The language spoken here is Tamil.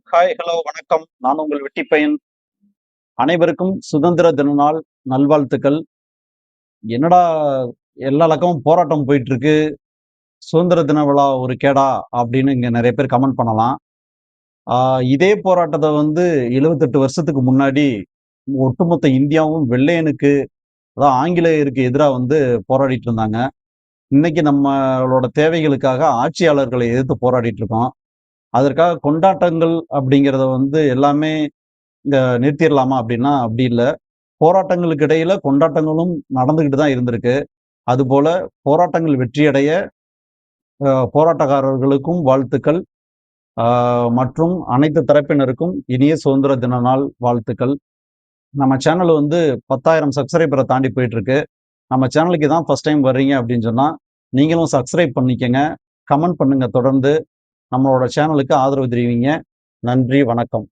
ஹாய், ஹலோ, வணக்கம். நான் உங்கள் வெட்டி பையன். அனைவருக்கும் சுதந்திர தின நாள் நல்வாழ்த்துக்கள். என்னடா எல்லா பக்கமும் போராட்டம் போயிட்டு இருக்கு. சுதந்திர தின விழா ஒரு கேடா அப்படின்னு இங்க நெறைய பேர் கமெண்ட் பண்ணலாம். ஆ இதே போராட்டத்த வந்து 78 வருஷத்துக்கு முன்னாடி ஒட்டுமொத்த இந்தியாவும் வெள்ளையனுக்கு, அதான் ஆங்கிலேயருக்கு எதிரா வந்து போராடிட்டு இருந்தாங்க. இன்னைக்கு நம்மளோட தேவைகளுக்காக ஆட்சியாளர்களை எதிர்த்து போராடிட்டு இருக்கோம். அதற்காக கொண்டாட்டங்கள் அப்படிங்கிறத வந்து எல்லாமே இங்க நிறுத்திறலாமா அப்படின்னா, அப்படி இல்ல. போராட்டங்களுக்கு இடையில கொண்டாட்டங்களும் நடந்துகிட்டு தான் இருந்திருக்கு. அதுபோல போராட்டங்கள் வெற்றியடைய போராட்டக்காரர்களுக்கும் வாழ்த்துக்கள். ஆ மற்றும் அனைத்து தரப்பினருக்கும் இனிய சுதந்திர தின நாள் வாழ்த்துக்கள். நம்ம சேனல் வந்து 10,000 சப்ஸ்கிரைபர தாண்டி போயிட்டுருக்கு. நம்ம சேனலுக்கு இதான் ஃபர்ஸ்ட் டைம் வர்றீங்க அப்படின்னு சொன்னா, நீங்களும் சப்ஸ்கிரைப் பண்ணிக்கங்க. கமெண்ட் பண்ணுங்க தொடர்ந்து. நம்மளோட சேனலுக்கு ஆதரவு தெரிவிங்க. நன்றி, வணக்கம்.